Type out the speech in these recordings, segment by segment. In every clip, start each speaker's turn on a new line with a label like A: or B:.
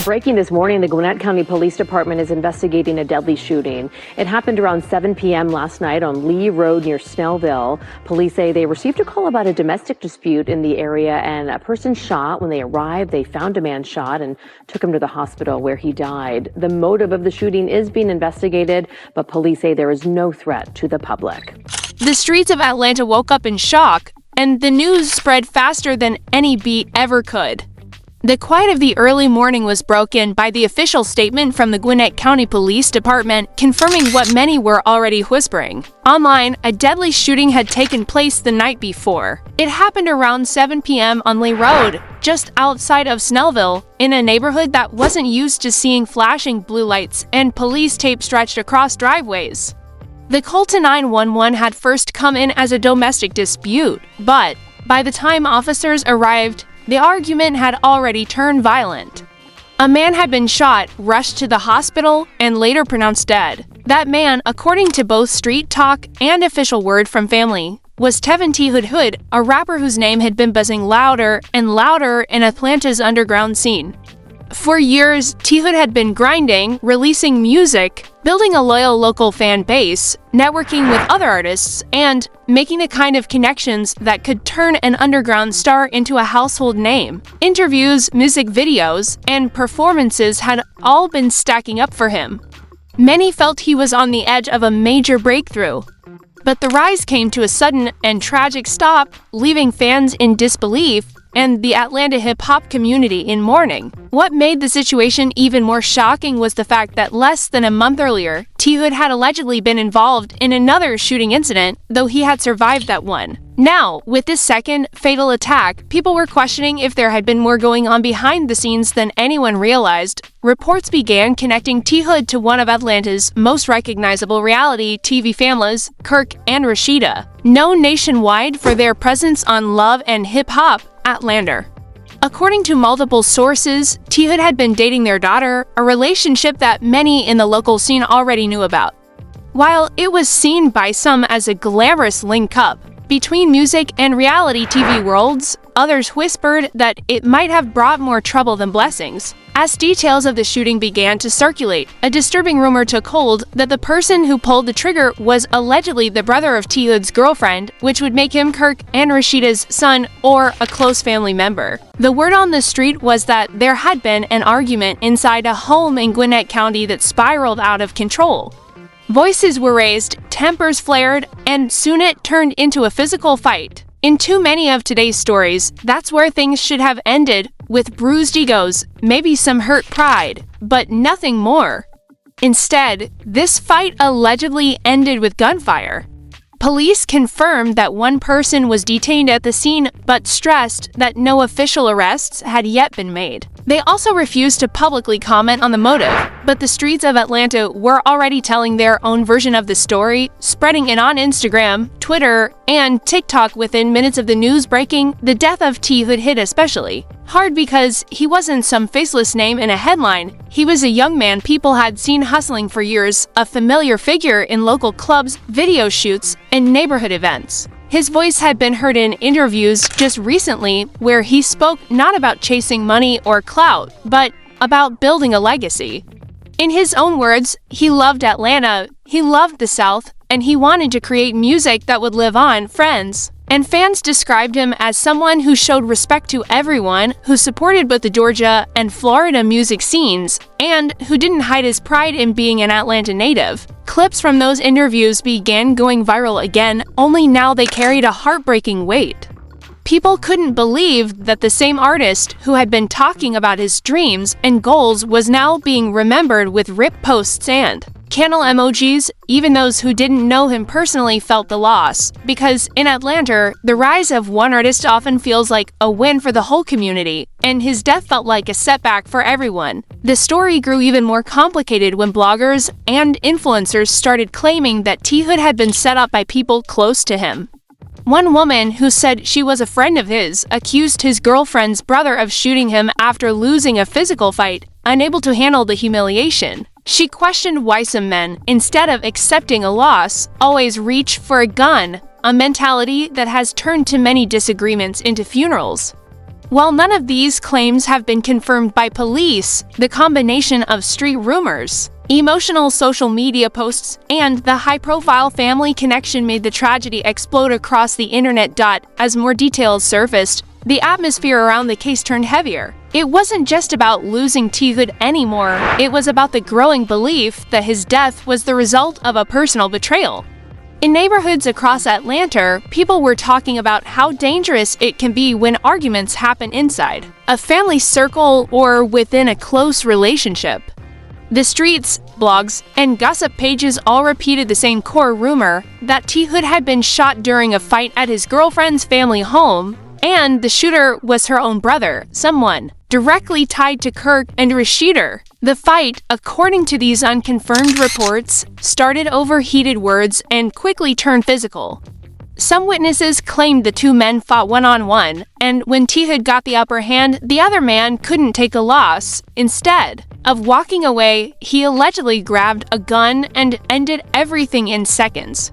A: Breaking this morning, the Gwinnett County Police Department is investigating a deadly shooting. It happened around 7 p.m. last night on Lee Road near Snellville. Police say they received a call about a domestic dispute in the area and a person shot. When they arrived, they found a man shot and took him to the hospital where he died. The motive of the shooting is being investigated, but police say there is no threat to the public.
B: The streets of Atlanta woke up in shock, and the news spread faster than any beat ever could. The quiet of the early morning was broken by the official statement from the Gwinnett County Police Department confirming what many were already whispering. Online, a deadly shooting had taken place the night before. It happened around 7 p.m. on Lee Road, just outside of Snellville, in a neighborhood that wasn't used to seeing flashing blue lights and police tape stretched across driveways. The call to 911 had first come in as a domestic dispute, but by the time officers arrived, the argument had already turned violent. A man had been shot, rushed to the hospital, and later pronounced dead. That man, according to both street talk and official word from family, was Tevin T. Hood, a rapper whose name had been buzzing louder and louder in Atlanta's underground scene. For years, T. Hood had been grinding, releasing music, building a loyal local fan base, networking with other artists, and making the kind of connections that could turn an underground star into a household name. Interviews, music videos, and performances had all been stacking up for him. Many felt he was on the edge of a major breakthrough. But the rise came to a sudden and tragic stop, leaving fans in disbelief and the Atlanta hip-hop community in mourning. What made the situation even more shocking was the fact that less than a month earlier, T. Hood had allegedly been involved in another shooting incident, though he had survived that one. Now, with this second fatal attack, people were questioning if there had been more going on behind the scenes than anyone realized. Reports began connecting T. Hood to one of Atlanta's most recognizable reality TV families, Kirk and Rasheeda, known nationwide for their presence on Love and Hip Hop, Atlanta. According to multiple sources, T. Hood had been dating their daughter, a relationship that many in the local scene already knew about. While it was seen by some as a glamorous link-up between music and reality TV worlds, others whispered that it might have brought more trouble than blessings. As details of the shooting began to circulate, a disturbing rumor took hold that the person who pulled the trigger was allegedly the brother of T. Hood's girlfriend, which would make him Kirk and Rasheeda's son or a close family member. The word on the street was that there had been an argument inside a home in Gwinnett County that spiraled out of control. Voices were raised, tempers flared, and soon it turned into a physical fight. In too many of today's stories, that's where things should have ended, with bruised egos, maybe some hurt pride, but nothing more. Instead, this fight allegedly ended with gunfire. Police confirmed that one person was detained at the scene, but stressed that no official arrests had yet been made. They also refused to publicly comment on the motive, but the streets of Atlanta were already telling their own version of the story, spreading it on Instagram, Twitter, and TikTok within minutes of the news breaking. The death of T. Hood hit especially hard because he wasn't some faceless name in a headline. He was a young man people had seen hustling for years, a familiar figure in local clubs, video shoots, and neighborhood events. His voice had been heard in interviews just recently where he spoke not about chasing money or clout, but about building a legacy. In his own words, he loved Atlanta, he loved the South, and he wanted to create music that would live on, friends. And fans described him as someone who showed respect to everyone, who supported both the Georgia and Florida music scenes, and who didn't hide his pride in being an Atlanta native. Clips from those interviews began going viral again, only now they carried a heartbreaking weight. People couldn't believe that the same artist who had been talking about his dreams and goals was now being remembered with rip posts and candle emojis. Even those who didn't know him personally felt the loss, because in Atlanta, the rise of one artist often feels like a win for the whole community, and his death felt like a setback for everyone. The story grew even more complicated when bloggers and influencers started claiming that T. Hood had been set up by people close to him. One woman who said she was a friend of his accused his girlfriend's brother of shooting him after losing a physical fight, unable to handle the humiliation. She questioned why some men, instead of accepting a loss, always reach for a gun, a mentality that has turned too many disagreements into funerals. While none of these claims have been confirmed by police, the combination of street rumors, emotional social media posts, and the high-profile family connection made the tragedy explode across the internet. As more details surfaced, the atmosphere around the case turned heavier. It wasn't just about losing T. Hood anymore, it was about the growing belief that his death was the result of a personal betrayal. In neighborhoods across Atlanta, people were talking about how dangerous it can be when arguments happen inside a family circle or within a close relationship. The streets, blogs, and gossip pages all repeated the same core rumor that T. Hood had been shot during a fight at his girlfriend's family home, and the shooter was her own brother, someone directly tied to Kirk and Rasheeda. The fight, according to these unconfirmed reports, started over heated words and quickly turned physical. Some witnesses claimed the two men fought one-on-one, and when T. Hood got the upper hand, the other man couldn't take a loss. Instead of walking away, he allegedly grabbed a gun and ended everything in seconds.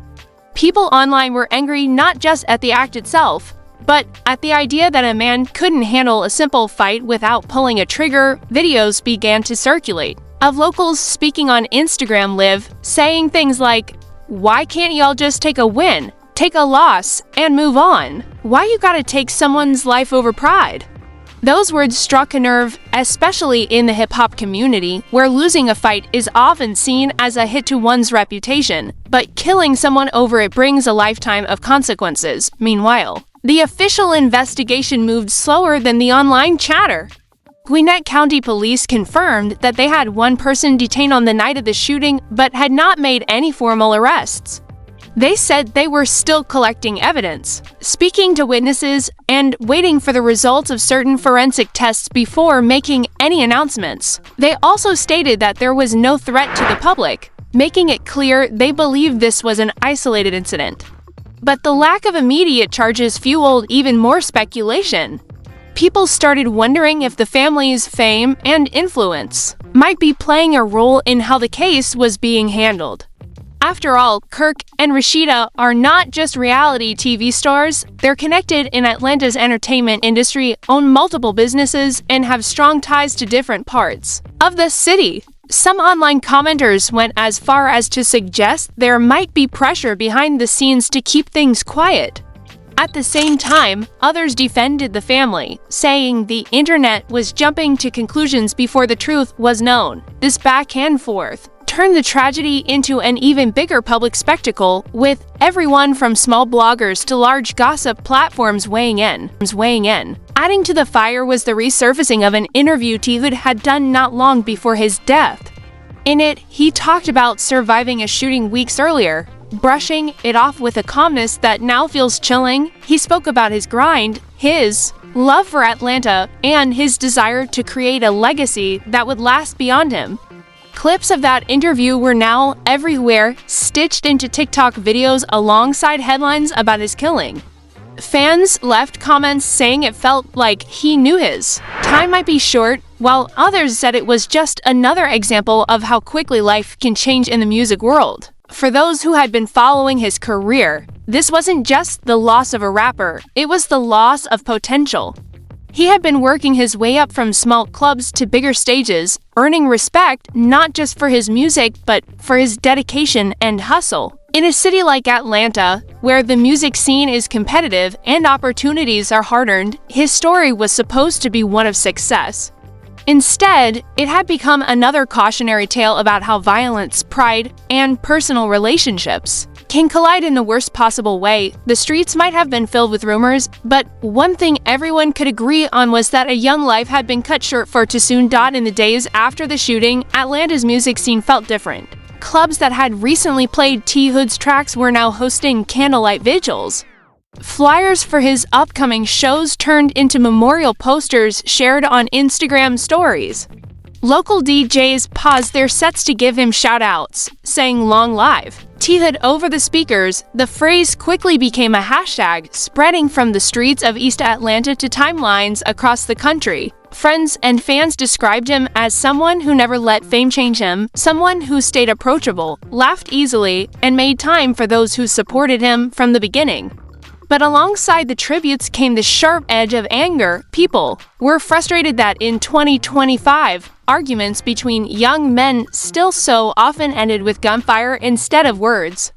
B: People online were angry not just at the act itself, but at the idea that a man couldn't handle a simple fight without pulling a trigger. Videos began to circulate of locals speaking on Instagram Live, saying things like, "Why can't y'all just take a win, take a loss, and move on? Why you gotta take someone's life over pride?" Those words struck a nerve, especially in the hip-hop community, where losing a fight is often seen as a hit to one's reputation, but killing someone over it brings a lifetime of consequences. Meanwhile, the official investigation moved slower than the online chatter. Gwinnett County Police confirmed that they had one person detained on the night of the shooting but had not made any formal arrests. They said they were still collecting evidence, speaking to witnesses, and waiting for the results of certain forensic tests before making any announcements. They also stated that there was no threat to the public, making it clear they believed this was an isolated incident. But the lack of immediate charges fueled even more speculation. People started wondering if the family's fame and influence might be playing a role in how the case was being handled. After all, Kirk and Rasheeda are not just reality TV stars, they're connected in Atlanta's entertainment industry, own multiple businesses, and have strong ties to different parts of the city. Some online commenters went as far as to suggest there might be pressure behind the scenes to keep things quiet. At the same time, others defended the family, saying the internet was jumping to conclusions before the truth was known. This back and forth turned the tragedy into an even bigger public spectacle, with everyone from small bloggers to large gossip platforms weighing in. Adding to the fire was the resurfacing of an interview T. Hood had done not long before his death. In it, he talked about surviving a shooting weeks earlier, brushing it off with a calmness that now feels chilling. He spoke about his grind, his love for Atlanta, and his desire to create a legacy that would last beyond him. Clips of that interview were now everywhere, stitched into TikTok videos alongside headlines about his killing. Fans left comments saying it felt like he knew his time might be short, while others said it was just another example of how quickly life can change in the music world. For those who had been following his career, this wasn't just the loss of a rapper, it was the loss of potential. He had been working his way up from small clubs to bigger stages, earning respect not just for his music, but for his dedication and hustle. In a city like Atlanta, where the music scene is competitive and opportunities are hard-earned, his story was supposed to be one of success. Instead, it had become another cautionary tale about how violence, pride, and personal relationships can collide in the worst possible way. The streets might have been filled with rumors, but one thing everyone could agree on was that a young life had been cut short far too soon. In the days after the shooting, Atlanta's music scene felt different. Clubs that had recently played T. Hood's tracks were now hosting candlelight vigils. Flyers for his upcoming shows turned into memorial posters shared on Instagram stories. Local DJs paused their sets to give him shout-outs, saying "Long Live T. Hood" over the speakers. The phrase quickly became a hashtag, spreading from the streets of East Atlanta to timelines across the country. Friends and fans described him as someone who never let fame change him, someone who stayed approachable, laughed easily, and made time for those who supported him from the beginning. But alongside the tributes came the sharp edge of anger. People were frustrated that in 2025, arguments between young men still so often ended with gunfire instead of words.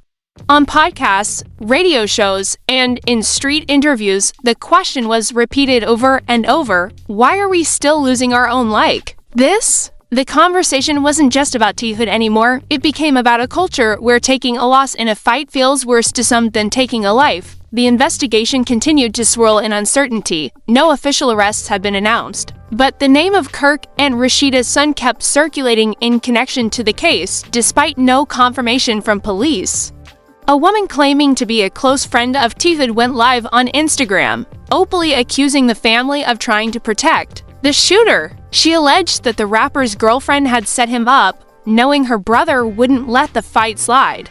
B: On podcasts, radio shows, and in street interviews, the question was repeated over and over, why are we still losing our own like this? The conversation wasn't just about T-hood anymore. It became about a culture where taking a loss in a fight feels worse to some than taking a life. The investigation continued to swirl in uncertainty. No official arrests had been announced. But the name of Kirk and Rasheeda's son kept circulating in connection to the case, despite no confirmation from police. A woman claiming to be a close friend of T-hood went live on Instagram, openly accusing the family of trying to protect the shooter. She alleged that the rapper's girlfriend had set him up, knowing her brother wouldn't let the fight slide.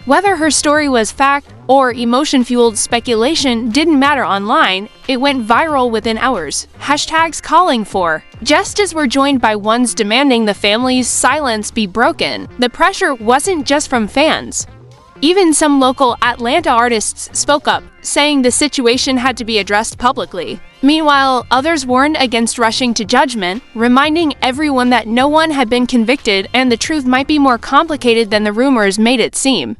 B: Whether her story was fact or emotion-fueled speculation didn't matter online. It went viral within hours. Hashtags calling for justice were joined by ones demanding the family's silence be broken. The pressure wasn't just from fans. Even some local Atlanta artists spoke up, saying the situation had to be addressed publicly. Meanwhile, others warned against rushing to judgment, reminding everyone that no one had been convicted and the truth might be more complicated than the rumors made it seem.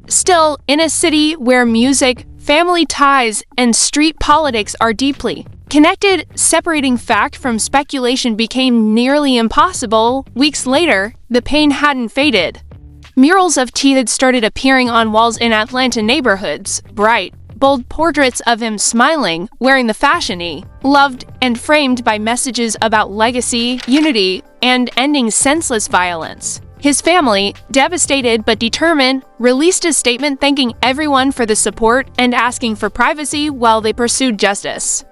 B: Still, in a city where music, family ties, and street politics are deeply connected, separating fact from speculation became nearly impossible. Weeks later, the pain hadn't faded. Murals of T-hood started appearing on walls in Atlanta neighborhoods, bright, bold portraits of him smiling, wearing the fashion he loved, and framed by messages about legacy, unity, and ending senseless violence. His family, devastated but determined, released a statement thanking everyone for the support and asking for privacy while they pursued justice.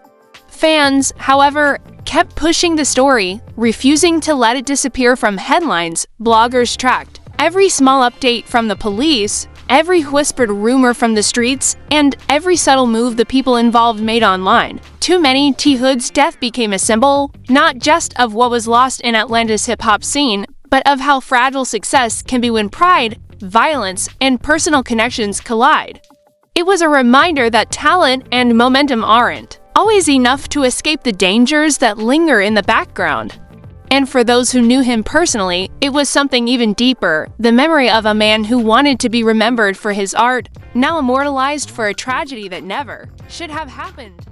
B: Fans, however, kept pushing the story, refusing to let it disappear from headlines. Bloggers tracked every small update from the police, every whispered rumor from the streets, and every subtle move the people involved made online. Too many, T-hood's death became a symbol, not just of what was lost in Atlanta's hip-hop scene, but of how fragile success can be when pride, violence, and personal connections collide. It was a reminder that talent and momentum aren't always enough to escape the dangers that linger in the background. And for those who knew him personally, it was something even deeper, the memory of a man who wanted to be remembered for his art, now immortalized for a tragedy that never should have happened.